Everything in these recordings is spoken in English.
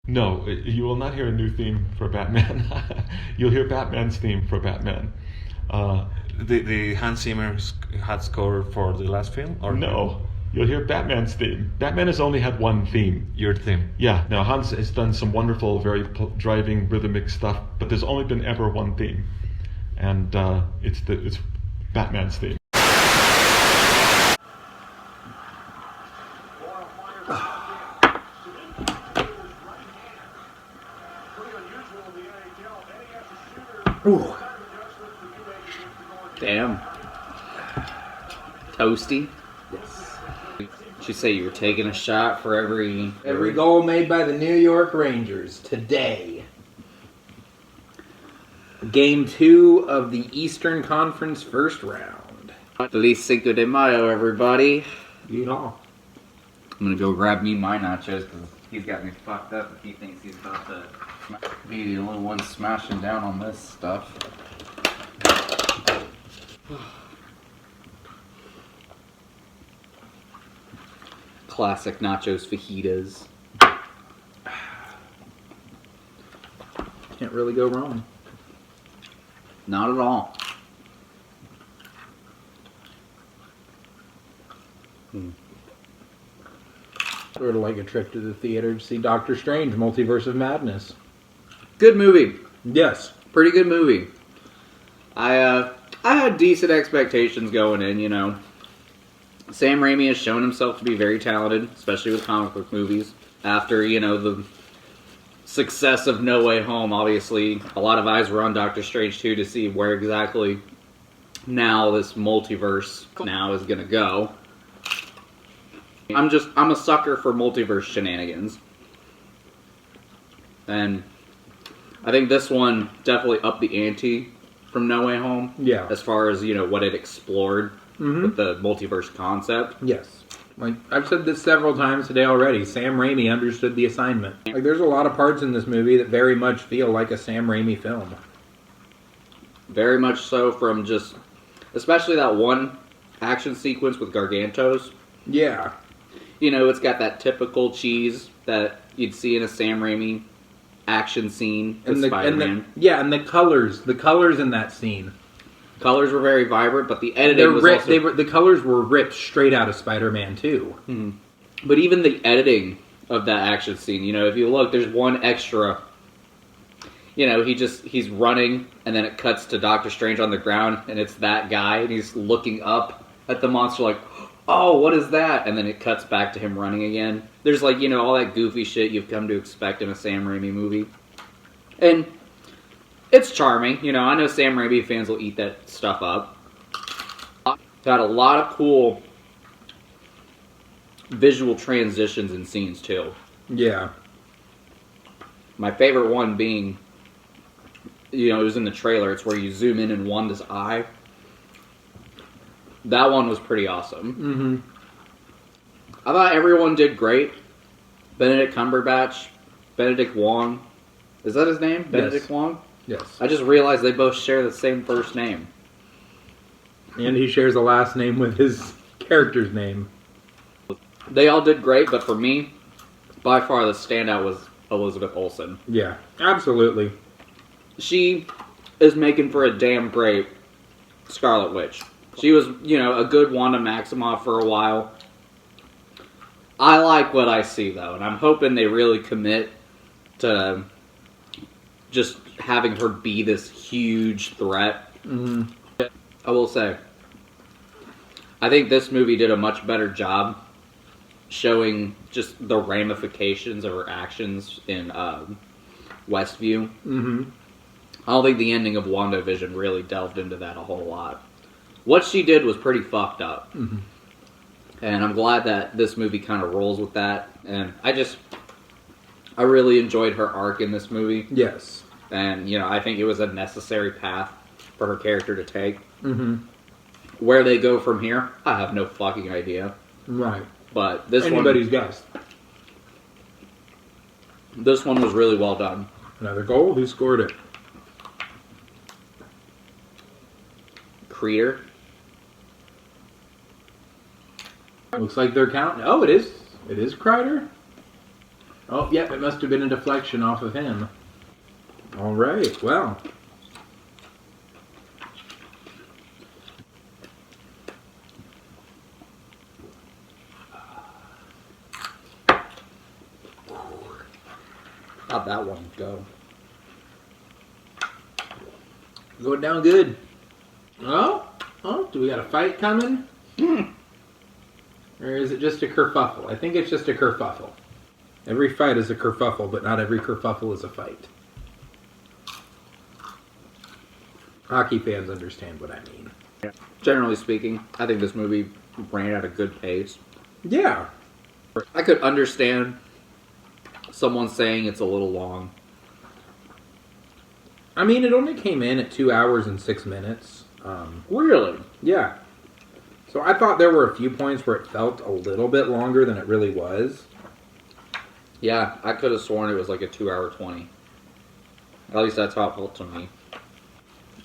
No, you will not hear a new theme for Batman. You'll hear Batman's theme for Batman. Uh, The Hans Zimmer had score for the last film, or no, you'll hear Batman's theme. Batman has only had one theme. your theme? Yeah, now Hans has done some wonderful, very driving, rhythmic stuff, but there's only been ever one theme, and it's Batman's theme. Ooh. Damn. Toasty. Yes. Did you say you were taking a shot for every Goal made by the New York Rangers today. Game 2 of the Eastern Conference first round. Feliz Cinco de Mayo, everybody. You know. I'm gonna go grab me my nachos because he's got me fucked up if he thinks he's about to be the only one smashing down on this stuff. Classic nachos fajitas. Can't really go wrong. Not at all. Sort of like a trip to the theater to see Doctor Strange, Multiverse of Madness. Good movie. Yes. Pretty good movie. I had decent expectations going in, you know. Sam Raimi has shown himself to be very talented, especially with comic book movies. After, you know, the success of No Way Home, obviously, a lot of eyes were on Doctor Strange 2 to see where exactly now this multiverse now is going to go. I'm a sucker for multiverse shenanigans. And I think this one definitely upped the ante from No Way Home. Yeah. As far as, you know, what it explored with the multiverse concept. Yes. Like, I've said this several times today already. Sam Raimi understood the assignment. Like, there's a lot of parts in this movie that very much feel like a Sam Raimi film. Very much so, from just, especially that one action sequence with Gargantos. Yeah. You know, it's got that typical cheese that you'd see in a Sam Raimi action scene with Spider-Man. And the colors in that scene. Colors were very vibrant, but the editing was also... the colors were ripped straight out of Spider-Man 2. Mm-hmm. But even the editing of that action scene, you know, if you look, there's one extra... You know, he's running, and then it cuts to Doctor Strange on the ground, and it's that guy, and he's looking up at the monster like, oh, what is that? And then it cuts back to him running again. There's, like, you know, all that goofy shit you've come to expect in a Sam Raimi movie. And it's charming. You know, I know Sam Raimi fans will eat that stuff up. Got a lot of cool visual transitions and scenes, too. Yeah. My favorite one being, you know, it was in the trailer. It's where you zoom in and Wanda's eye. That one was pretty awesome. Mm-hmm. I thought everyone did great. Benedict Cumberbatch, Benedict Wong. Is that his name? Benedict Wong? Yes. I just realized they both share the same first name. And he shares a last name with his character's name. They all did great, but for me, by far the standout was Elizabeth Olsen. Yeah, absolutely. She is making for a damn great Scarlet Witch. She was, you know, a good Wanda Maximoff for a while. I like what I see, though, and I'm hoping they really commit to just having her be this huge threat. Mm-hmm. I will say, I think this movie did a much better job showing just the ramifications of her actions in Westview. Mm-hmm. I don't think the ending of WandaVision really delved into that a whole lot. What she did was pretty fucked up. Mm-hmm. And I'm glad that this movie kind of rolls with that. And I really enjoyed her arc in this movie. Yes. And, you know, I think it was a necessary path for her character to take. Mm-hmm. Where they go from here, I have no fucking idea. Right. But this Anybody's guess. This one was really well done. Another goal? Who scored it? Creator. Looks like they're counting. Oh, it is. It is Kreider. Oh, yep, it must have been a deflection off of him. All right, well. How'd that one go? Going down good. Oh, do we got a fight coming? Or is it just a kerfuffle? I think it's just a kerfuffle. Every fight is a kerfuffle, but not every kerfuffle is a fight. Hockey fans understand what I mean. Generally speaking, I think this movie ran at a good pace. Yeah. I could understand someone saying it's a little long. I mean, it only came in at 2 hours and 6 minutes. Really? Yeah. So I thought there were a few points where it felt a little bit longer than it really was. Yeah, I could have sworn it was like a 2-hour 20. At least that's how it felt to me.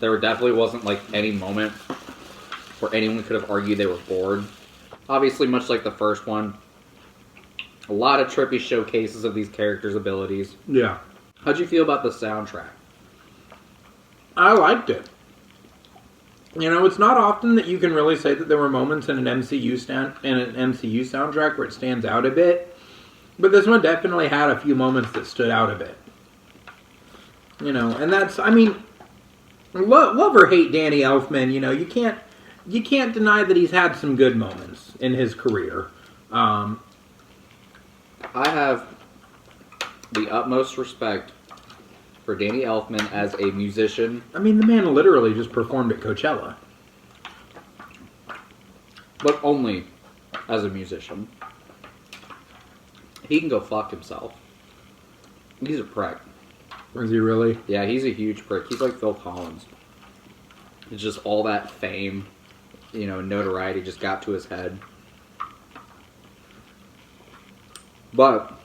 There definitely wasn't like any moment where anyone could have argued they were bored. Obviously, much like the first one, a lot of trippy showcases of these characters' abilities. Yeah. How'd you feel about the soundtrack? I liked it. You know, it's not often that you can really say that there were moments in an MCU soundtrack where it stands out a bit, but this one definitely had a few moments that stood out a bit. You know, and that's, I mean, love or hate Danny Elfman, you know, you can't deny that he's had some good moments in his career. I have the utmost respect for Danny Elfman as a musician. I mean, the man literally just performed at Coachella. But only as a musician. He can go fuck himself. He's a prick. Is he really? Yeah, he's a huge prick. He's like Phil Collins. It's just all that fame, you know, notoriety just got to his head. But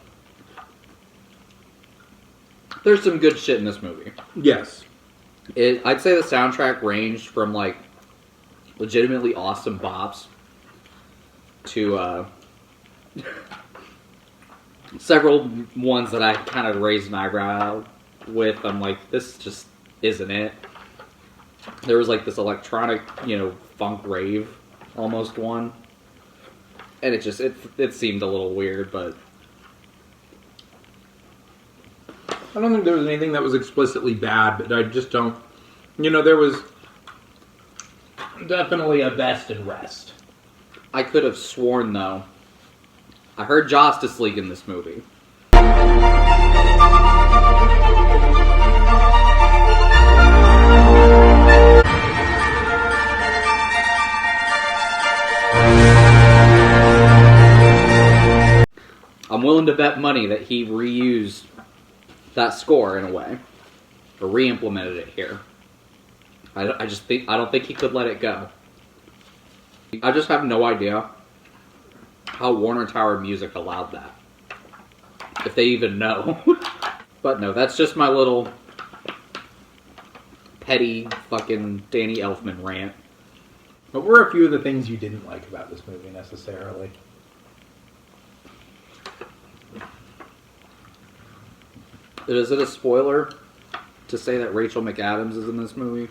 there's some good shit in this movie. Yes. I'd say the soundtrack ranged from like legitimately awesome bops to several ones that I kind of raised an eyebrow with. I'm like, this just isn't it. There was like this electronic, you know, funk rave almost one, and it seemed a little weird, but I don't think there was anything that was explicitly bad, but I just don't... You know, there was definitely a best and rest. I could have sworn, though, I heard Justice League in this movie. I'm willing to bet money that he reused that score in a way, or re-implemented it here. I don't think he could let it go. I just have no idea how Warner Tower Music allowed that, if they even know. But no, that's just my little petty fucking Danny Elfman rant. What were a few of the things you didn't like about this movie necessarily? Is it a spoiler to say that Rachel McAdams is in this movie?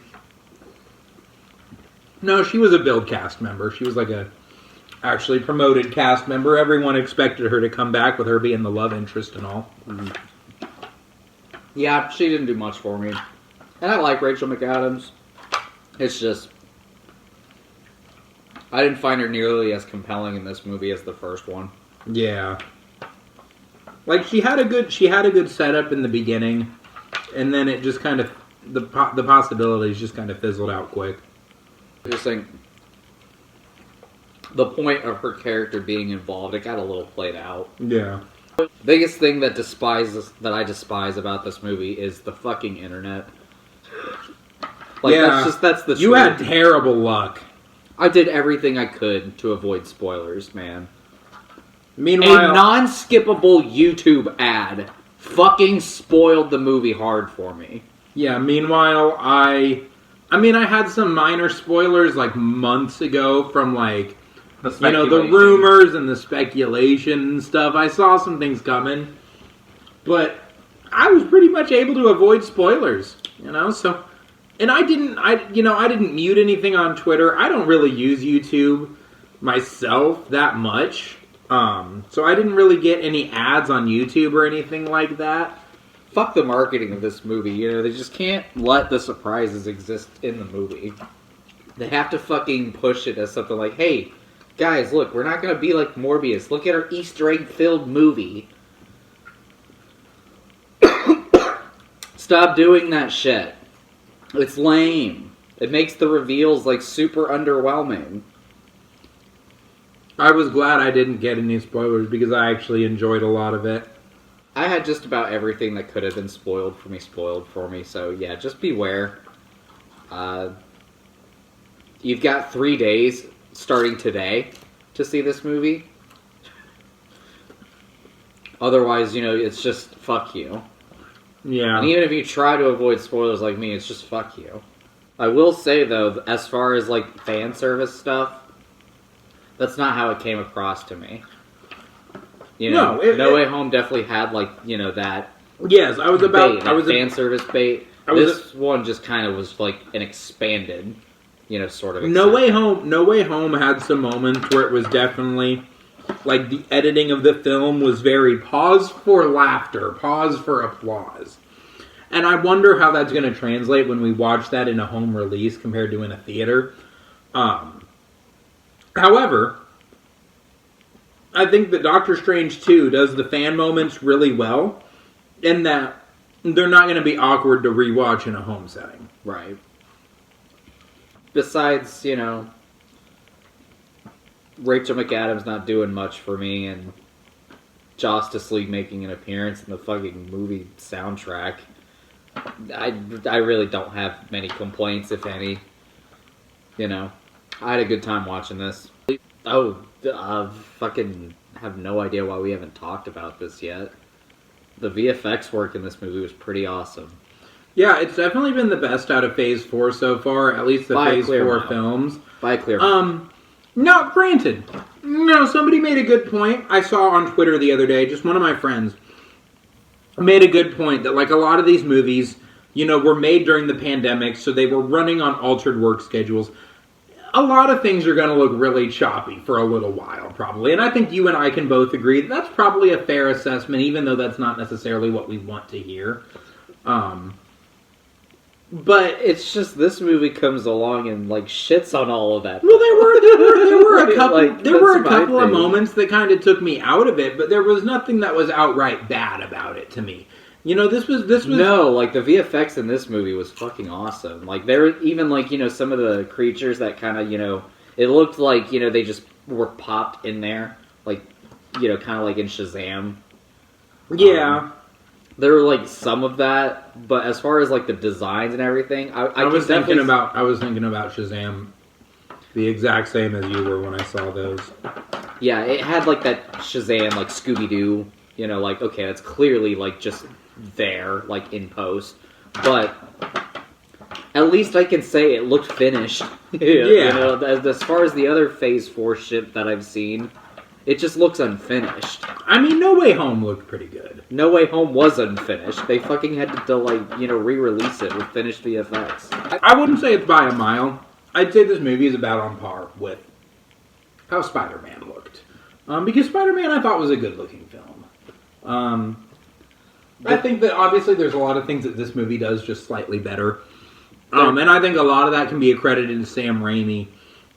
No, she was a build cast member. She was like a actually promoted cast member. Everyone expected her to come back with her being the love interest and all. Mm-hmm. Yeah, she didn't do much for me. And I like Rachel McAdams. It's just, I didn't find her nearly as compelling in this movie as the first one. Yeah. Like, she had a good setup in the beginning, and then it just kind of, the possibilities just kind of fizzled out quick. I just think the point of her character being involved, it got a little played out. Yeah. The biggest thing that I despise about this movie is the fucking internet. Like, yeah, that's the truth. You had terrible luck. I did everything I could to avoid spoilers, man. Meanwhile, a non-skippable YouTube ad fucking spoiled the movie hard for me. Yeah, meanwhile, I had some minor spoilers like months ago from like, the rumors and the speculation and stuff. I saw some things coming. But I was pretty much able to avoid spoilers, so... And I didn't mute anything on Twitter. I don't really use YouTube myself that much. So I didn't really get any ads on YouTube or anything like that. Fuck the marketing of this movie. They just can't let the surprises exist in the movie. They have to fucking push it as something like, hey, guys, look, we're not going to be like Morbius. Look at our Easter egg-filled movie. Stop doing that shit. It's lame. It makes the reveals, like, super underwhelming. I was glad I didn't get any spoilers because I actually enjoyed a lot of it. I had just about everything that could have been spoiled for me, so yeah, just beware. You've got 3 days, starting today, to see this movie. Otherwise, it's just fuck you. Yeah. And even if you try to avoid spoilers like me, it's just fuck you. I will say, though, as far as, like, fan service stuff, that's not how it came across to me. No Way Home definitely had, like, that. Yes, I was about... Bait, fan service bait. This one just kind of was, like, an expanded, sort of... No Way Home had some moments where it was definitely... Like, the editing of the film was very pause for laughter, pause for applause. And I wonder how that's going to translate when we watch that in a home release compared to in a theater. However, I think that Doctor Strange 2 does the fan moments really well, in that they're not going to be awkward to rewatch in a home setting. Right. Besides, Rachel McAdams not doing much for me, and Justice League making an appearance in the fucking movie soundtrack. I really don't have many complaints, if any. I had a good time watching this. Oh, fucking have no idea why we haven't talked about this yet. The VFX work in this movie was pretty awesome. Yeah, it's definitely been the best out of Phase 4 so far, at least the Phase 4 films. By a clear Now, granted, somebody made a good point. I saw on Twitter the other day, just one of my friends made a good point that, like, a lot of these movies, were made during the pandemic, so they were running on altered work schedules. A lot of things are going to look really choppy for a little while, probably. And I think you and I can both agree that's probably a fair assessment, even though that's not necessarily what we want to hear. But it's just this movie comes along and like shits on all of that. Well, there were a couple there were a couple of moments that kind of took me out of it, but there was nothing that was outright bad about it to me. This was no, like the VFX in this movie was fucking awesome. Like there were even like some of the creatures that kind of it looked like they just were popped in there, like kind of like in Shazam. Yeah. There were like some of that, but as far as like the designs and everything, I was thinking about Shazam, the exact same as you were when I saw those. Yeah, it had like that Shazam, like Scooby Doo. Like okay, that's clearly like just there, like in post, but at least I can say it looked finished. Yeah. As far as the other Phase 4 shit that I've seen. It just looks unfinished. I mean, No Way Home looked pretty good. No Way Home was unfinished. They fucking had to re-release it with finished VFX. I wouldn't say it's by a mile. I'd say this movie is about on par with how Spider-Man looked. Because Spider-Man I thought was a good-looking film. I think that obviously there's a lot of things that this movie does just slightly better. And I think a lot of that can be accredited to Sam Raimi.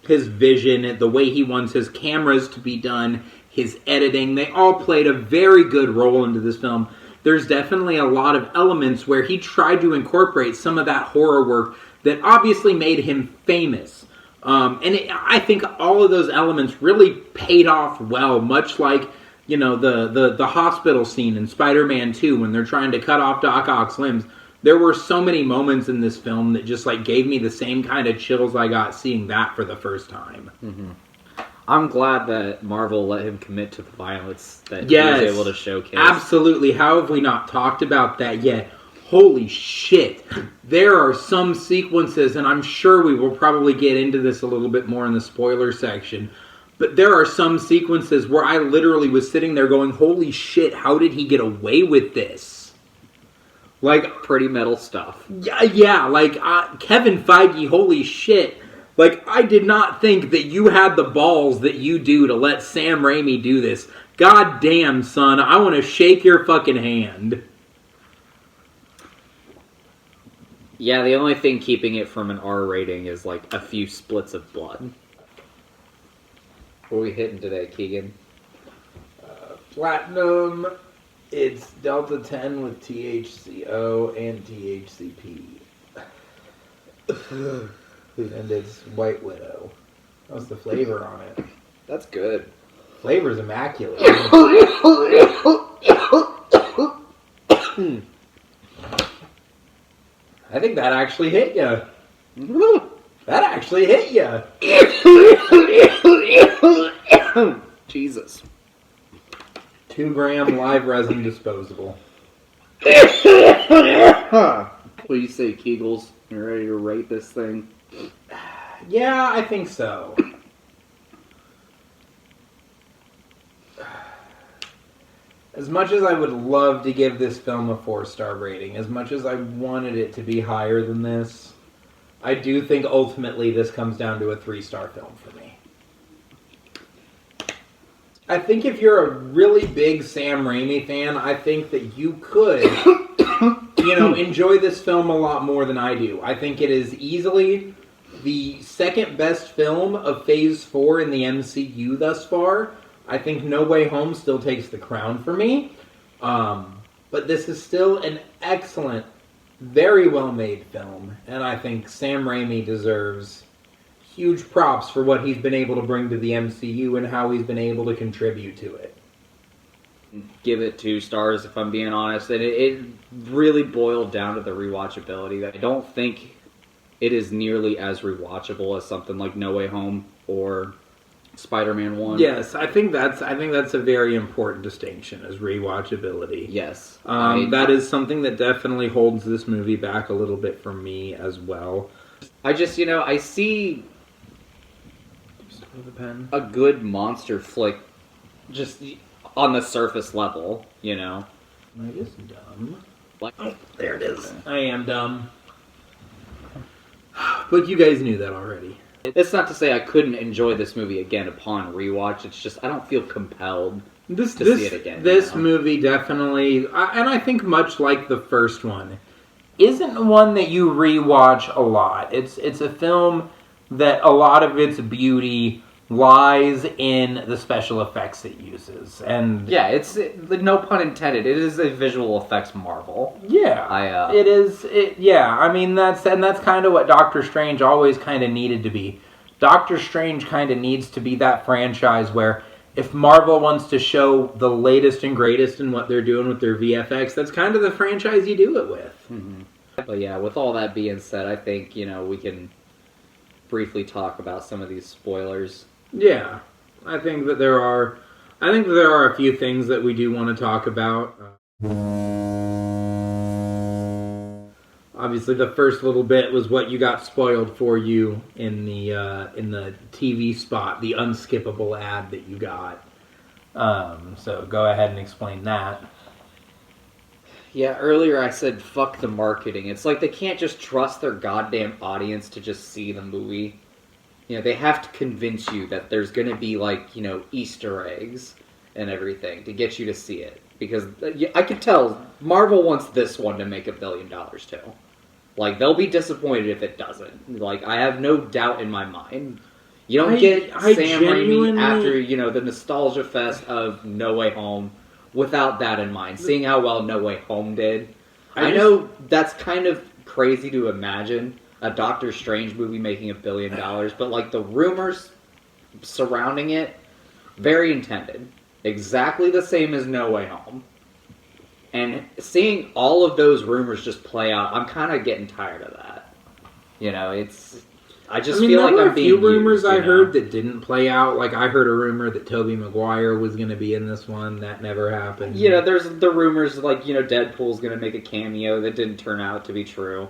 His vision, the way he wants his cameras to be done, his editing, they all played a very good role into this film. There's definitely a lot of elements where he tried to incorporate some of that horror work that obviously made him famous. I think all of those elements really paid off well, much like, the hospital scene in Spider-Man 2 when they're trying to cut off Doc Ock's limbs. There were so many moments in this film that just gave me the same kind of chills I got seeing that for the first time. Mm-hmm. I'm glad that Marvel let him commit to the violence that he was able to showcase. Absolutely. How have we not talked about that yet? Holy shit. There are some sequences, and I'm sure we will probably get into this a little bit more in the spoiler section, But there are some sequences where I literally was sitting there going, holy shit, how did he get away with this? Like, Pretty metal stuff. yeah, like, Kevin Feige, holy shit. Like, I did not think that you had the balls that you do to let Sam Raimi do this. God damn, son, I want to shake your fucking hand. Yeah, the only thing keeping it from an R rating is like a few splits of blood. What are we hitting today, Keegan? Platinum, it's Delta 10 with THCO and THCP. And it's White Widow. What's the flavor on it? That's good. Flavor's immaculate. I think that actually hit ya. That actually hit ya. Jesus. 2 gram live resin disposable. What do you say, Kegels? You ready to rate this thing? Yeah, I think so. As much as I would love to give this film a 4-star rating, as much as I wanted it to be higher than this, I do think ultimately this comes down to a 3-star film for me. I think if you're a really big Sam Raimi fan, I think that you could, enjoy this film a lot more than I do. I think it is easily the second best film of Phase 4 in the MCU thus far. I think No Way Home still takes the crown for me. But this is still an excellent, very well-made film. And I think Sam Raimi deserves huge props for what he's been able to bring to the MCU and how he's been able to contribute to it. Give it 2 stars if I'm being honest. And it really boiled down to the rewatchability. I don't think it is nearly as rewatchable as something like No Way Home or Spider-Man 1. Yes, I think that's a very important distinction, is rewatchability. Yes. That is something that definitely holds this movie back a little bit for me as well. I just, I see a good monster flick just on the surface level, I is dumb. Like, there it is. I am dumb. But you guys knew that already. It's not to say I couldn't enjoy this movie again upon rewatch. It's just I don't feel compelled to see it again. This movie definitely, and I think much like the first one, isn't one that you rewatch a lot. It's a film that a lot of its beauty lies in the special effects it uses, and yeah, it's no pun intended. It is a visual effects marvel. Yeah, it is. Yeah, I mean that's kind of what Doctor Strange always kind of needed to be. Doctor Strange kind of needs to be that franchise where if Marvel wants to show the latest and greatest in what they're doing with their VFX, that's kind of the franchise you do it with. Mm-hmm. But yeah, with all that being said, I think we can briefly talk about some of these spoilers. Yeah, I think that there are a few things that we do want to talk about. Obviously, the first little bit was what you got spoiled for you in the TV spot, the unskippable ad that you got. So go ahead and explain that. Yeah, earlier I said fuck the marketing. It's like they can't just trust their goddamn audience to just see the movie. They have to convince you that there's going to be, Easter eggs and everything to get you to see it. Because I could tell Marvel wants this one to make $1 billion, too. They'll be disappointed if it doesn't. I have no doubt in my mind. You don't get Sam Raimi after, the nostalgia fest of No Way Home without that in mind. Seeing how well No Way Home did. I know that's kind of crazy to imagine. A Doctor Strange movie making $1 billion, but the rumors surrounding it, very intended. Exactly the same as No Way Home. And seeing all of those rumors just play out, I'm kind of getting tired of that. I feel like I'm being used. There were a few rumors I heard that that didn't play out. I heard a rumor that Tobey Maguire was going to be in this one. That never happened. There's the rumors Deadpool's going to make a cameo that didn't turn out to be true.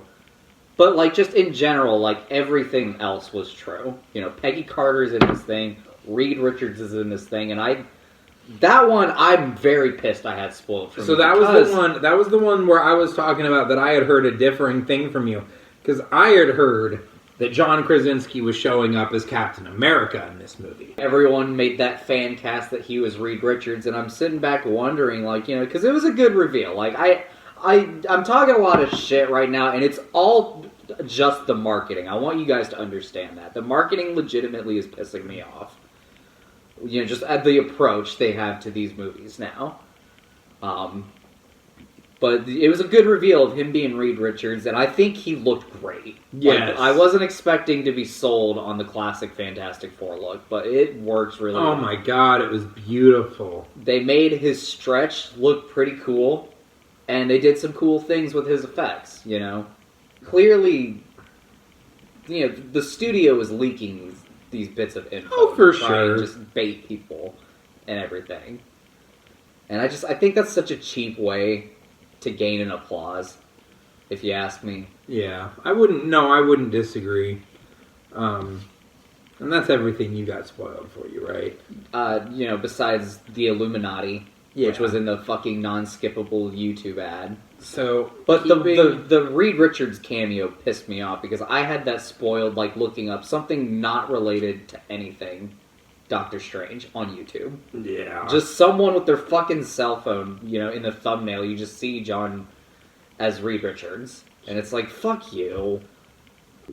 But, just in general, everything else was true. Peggy Carter's in this thing. Reed Richards is in this thing, and I'm very pissed I had spoiled for me. So that was the one where I was talking about that I had heard a differing thing from you. Because I had heard that John Krasinski was showing up as Captain America in this movie. Everyone made that fan cast that he was Reed Richards, and I'm sitting back wondering, like, you know, because it was a good reveal. Like, I'm talking a lot of shit right now, and it's all just the marketing. I want you guys to understand that. The marketing legitimately is pissing me off. You know, just at the approach they have to these movies now. But it was a good reveal of him being Reed Richards, and I think he looked great. Yes. Like, I wasn't expecting to be sold on the classic Fantastic Four look, but it works really well. Oh my god, it was beautiful. They made his stretch look pretty cool, and they did some cool things with his effects, you know. Clearly, you know, the studio is leaking these bits of info. Oh, for to try sure. and just bait people and everything. And I think that's such a cheap way to gain an applause, if you ask me. Yeah, I wouldn't disagree. And that's everything you got spoiled for you, right? You know, besides the Illuminati, which was in the fucking non-skippable YouTube ad. So, But the Reed Richards cameo pissed me off because I had that spoiled, like, looking up something not related to anything Doctor Strange on YouTube. Yeah. Just someone with their fucking cell phone, you know, in the thumbnail, you just see John as Reed Richards. And it's like, fuck you.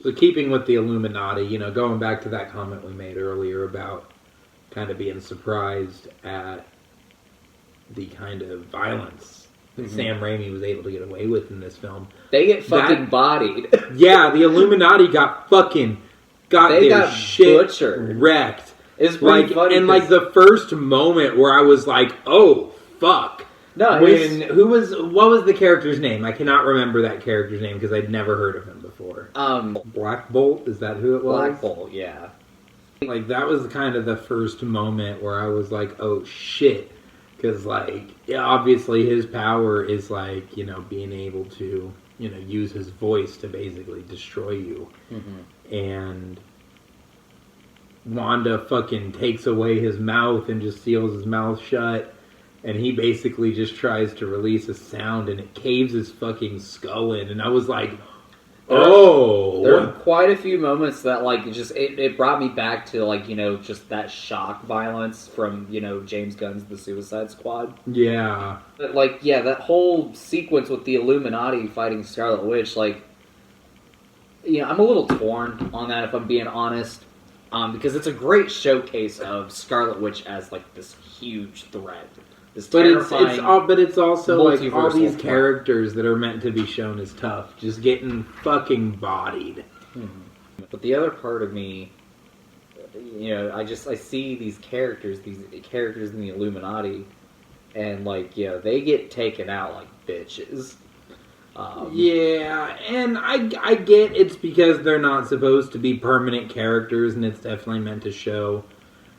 So keeping with the Illuminati, you know, going back to that comment we made earlier about kind of being surprised at the kind of violence that Sam Raimi was able to get away with in this film. They get fucking bodied. Yeah, the Illuminati got their shit butchered. Wrecked. It's pretty funny. And like the first moment where I was like, oh, fuck. No, what was the character's name? I cannot remember that character's name because I'd never heard of him before. Black Bolt? Is that who it was? Black Bolt, yeah. Like, that was kind of the first moment where I was like, oh, shit. Because, like, yeah, obviously his power is, like, you know, being able to, you know, use his voice to basically destroy you. Mm-hmm. And Wanda fucking takes away his mouth and just seals his mouth shut. And he basically just tries to release a sound and it caves his fucking skull in. And I was like, oh! There were quite a few moments that, like, it brought me back to, like, you know, just that shock violence from, you know, James Gunn's The Suicide Squad. Yeah. But, like, yeah, that whole sequence with the Illuminati fighting Scarlet Witch, like, you know, I'm a little torn on that, if I'm being honest. Because it's a great showcase of Scarlet Witch as, like, this huge threat. This terrifying but it's also like all these multiversal characters that are meant to be shown as tough, just getting fucking bodied. Mm-hmm. But the other part of me, you know, I see these characters in the Illuminati, and like, you know, they get taken out like bitches. Yeah, and I get it's because they're not supposed to be permanent characters, and it's definitely meant to show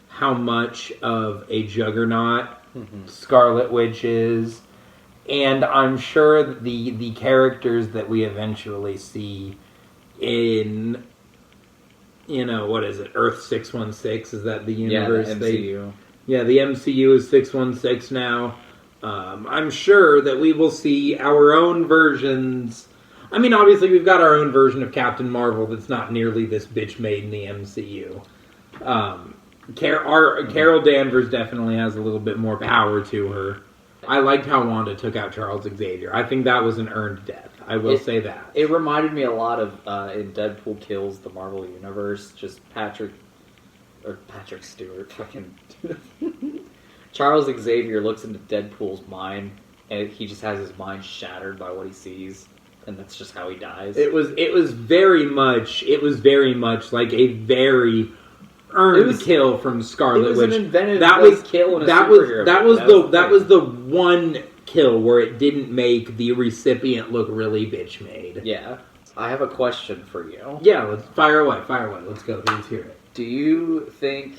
how much of a juggernaut Scarlet Witch is, and I'm sure that the characters that we eventually see in, you know, what is it, Earth 616, is that the universe? Yeah, the MCU. The MCU is 616 now. I'm sure that we will see our own versions. I mean, obviously we've got our own version of Captain Marvel that's not nearly this bitch made in the MCU. Carol Danvers definitely has a little bit more power to her. I liked how Wanda took out Charles Xavier. I think that was an earned death. I will say that. It reminded me a lot of in Deadpool Kills the Marvel Universe. Just Patrick Stewart, fucking Charles Xavier looks into Deadpool's mind, and he just has his mind shattered by what he sees, and that's just how he dies. It was very much like a very earned kill from Scarlet Witch. It was an inventive kill in a superhero. That was the one kill where it didn't make the recipient look really bitch made. Yeah. I have a question for you. Yeah, let's fire away. Let's go. Let's hear it. Do you think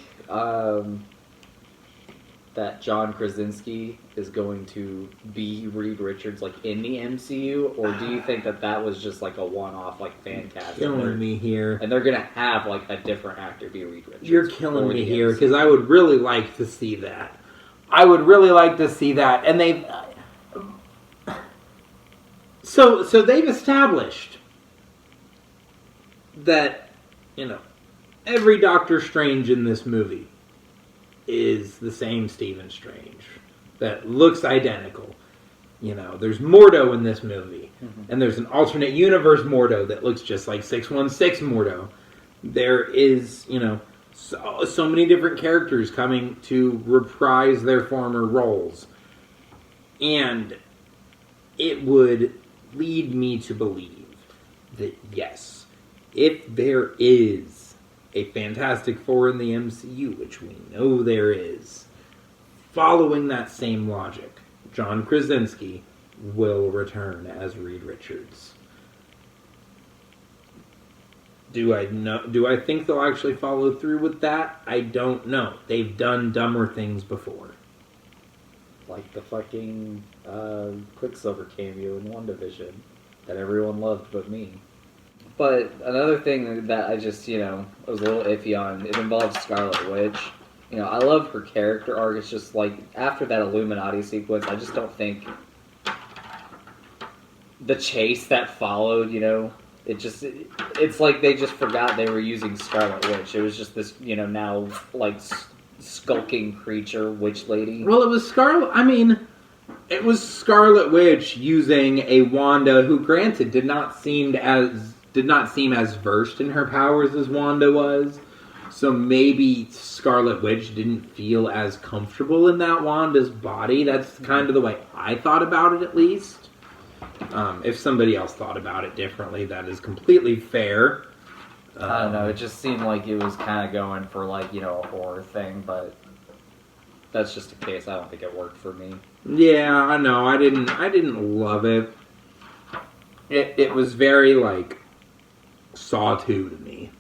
that John Krasinski is going to be Reed Richards like in the MCU, or do you think that was just like a one-off like fan cast? Killing me here. And they're gonna have like a different actor be Reed Richards. You're killing me here because I would really like to see that. I would really like to see that, and they've so they've established that every Doctor Strange in this movie is the same Stephen Strange that looks identical. There's Mordo in this movie, and there's an alternate universe Mordo that looks just like 616 Mordo. There is, so many different characters coming to reprise their former roles. And it would lead me to believe that, yes, if there is a Fantastic Four in the MCU, which we know there is, following that same logic, John Krasinski will return as Reed Richards. Do I think they'll actually follow through with that? I don't know. They've done dumber things before. Like the fucking Quicksilver cameo in WandaVision that everyone loved but me. But another thing that I just, was a little iffy on, it involves Scarlet Witch. I love her character arc. It's just like, after that Illuminati sequence, I just don't think the chase that followed, it's like they just forgot they were using Scarlet Witch. It was just this, now, like, skulking creature witch lady. Well, it was Scarlet Witch using a Wanda who, granted, did not seem as versed in her powers as Wanda was. So maybe Scarlet Witch didn't feel as comfortable in that Wanda's body. That's kind of the way I thought about it, at least. If somebody else thought about it differently, that is completely fair. I don't know. It just seemed like it was kind of going for like, a horror thing, but that's just a case. I don't think it worked for me. Yeah, I know. I didn't love it. It was very like Saw 2 to me.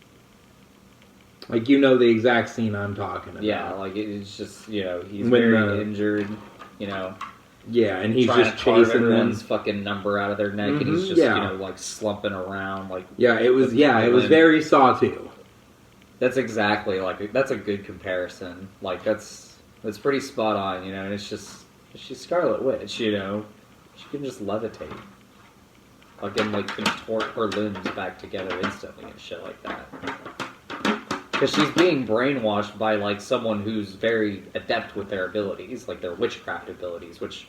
Like, the exact scene I'm talking about. Yeah, like it's just, he's very injured, Yeah, and he's trying just to carve chasing everyone's them. fucking number out of their neck, and he's just, like slumping around, like. Yeah, it was very Saw 2. That's exactly that's a good comparison. Like that's pretty spot on, and it's just she's Scarlet Witch, she can just levitate. Fucking like contort her limbs back together instantly and shit like that. Because she's being brainwashed by like someone who's very adept with their abilities, like their witchcraft abilities, which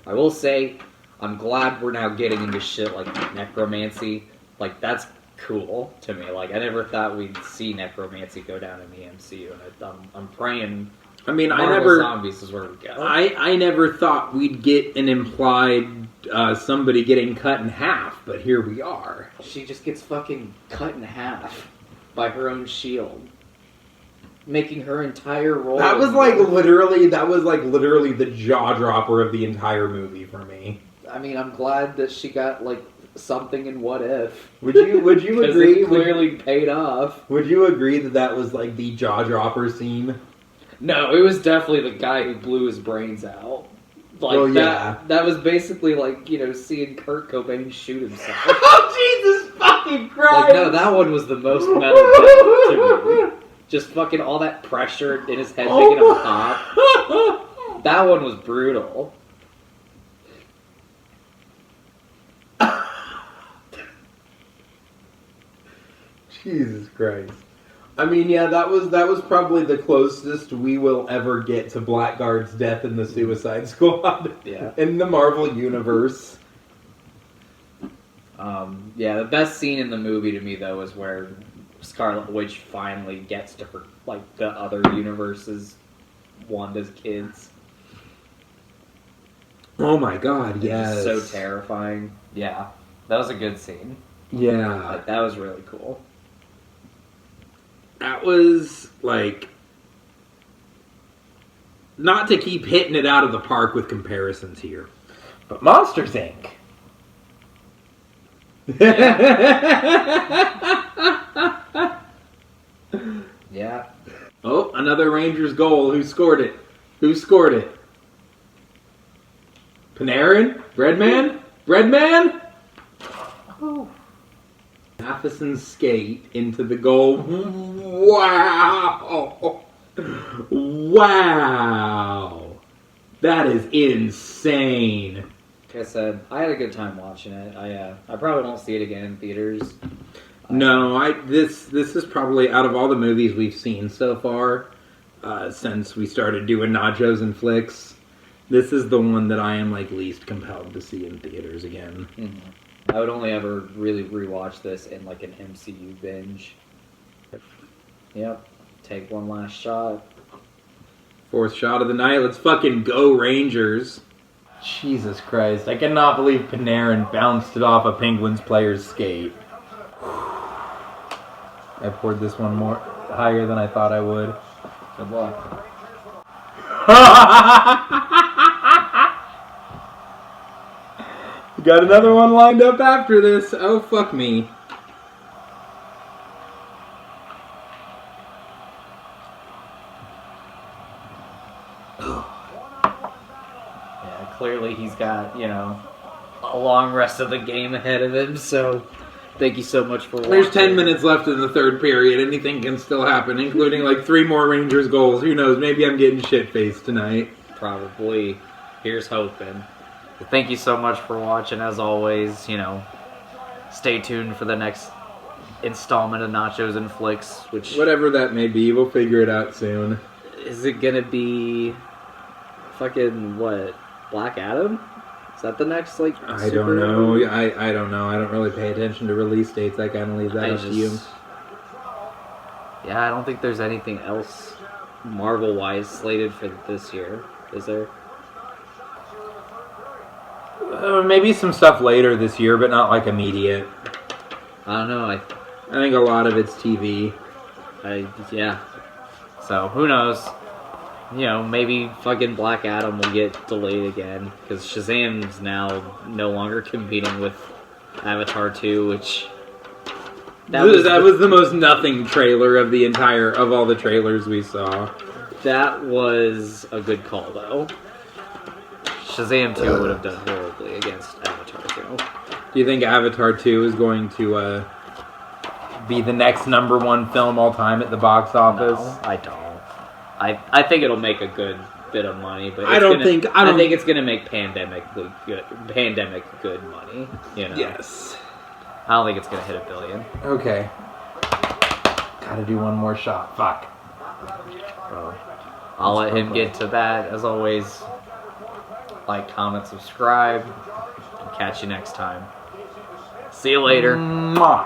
I will say, I'm glad we're now getting into shit like necromancy. Like that's cool to me. Like I never thought we'd see necromancy go down in the MCU, and I'm praying. Zombies is where we go. I never thought we'd get an implied somebody getting cut in half, but here we are. She just gets fucking cut in half by her own shield, making her entire role. That was literally the jaw dropper of the entire movie for me. I mean, I'm glad that she got like something in What If. Would you agree? It clearly paid off. Would you agree that was like the jaw dropper scene? No, it was definitely the guy who blew his brains out. Like that was basically like, seeing Kurt Cobain shoot himself. Oh, Jesus fucking Christ! Like, no, that one was the most metal bit to me. Just fucking all that pressure in his head making him pop. That one was brutal. Jesus Christ. I mean, yeah, that was probably the closest we will ever get to Blackguard's death in the Suicide Squad. Yeah. In the Marvel Universe. Yeah, the best scene in the movie to me, though, is where Scarlet Witch finally gets to her, like, the other universe's Wanda's kids. Oh my god, yes. yes. So terrifying. Yeah, that was a good scene. Yeah. Like, that was really cool. That was, like, not to keep hitting it out of the park with comparisons here, but Monsters, Inc. Yeah. Oh, another Rangers goal. Who scored it? Who scored it? Panarin? Breadman? Breadman? Oh. Matheson's skate into the goal. Wow! Wow! That is insane. Like I said, I had a good time watching it. I probably won't see it again in theaters. No, this is probably out of all the movies we've seen so far, since we started doing Nachos and Flicks, this is the one that I am like least compelled to see in theaters again. Mm-hmm. I would only ever really rewatch this in like an MCU binge. Yep. Take one last shot. Fourth shot of the night. Let's fucking go, Rangers. Jesus Christ. I cannot believe Panarin bounced it off a Penguins player's skate. I poured this one more higher than I thought I would. Good luck. Got another one lined up after this. Oh, fuck me. Yeah, clearly he's got, a long rest of the game ahead of him, so thank you so much for watching. There's 10 minutes left in the third period. Anything can still happen, including like 3 more Rangers goals. Who knows? Maybe I'm getting shit-faced tonight. Probably. Here's hoping. Thank you so much for watching. As always, stay tuned for the next installment of Nachos and Flicks, which... Whatever that may be, we'll figure it out soon. Is it gonna be... fucking, what? Black Adam? Is that the next, I don't know. I don't know. I don't really pay attention to release dates. I kind of leave that up to you. Yeah, I don't think there's anything else Marvel-wise slated for this year. Is there? Maybe some stuff later this year, but not like immediate. I don't know. I think a lot of it's TV. Yeah. So, who knows? Maybe fucking Black Adam will get delayed again, because Shazam's now no longer competing with Avatar 2, which... That was the most nothing trailer of all the trailers we saw. That was a good call, though. Shazam 2 would have done horribly against Avatar 2. Do you think Avatar 2 is going to be the next #1 film all time at the box office? No, I don't. I think it'll make a good bit of money, but I think it's gonna make pandemic good money. Yes. I don't think it's gonna hit $1 billion. Okay. Gotta do one more shot. Fuck. So, I'll let him get to that. As always, like, comment, subscribe. Catch you next time. See you later. Mwah.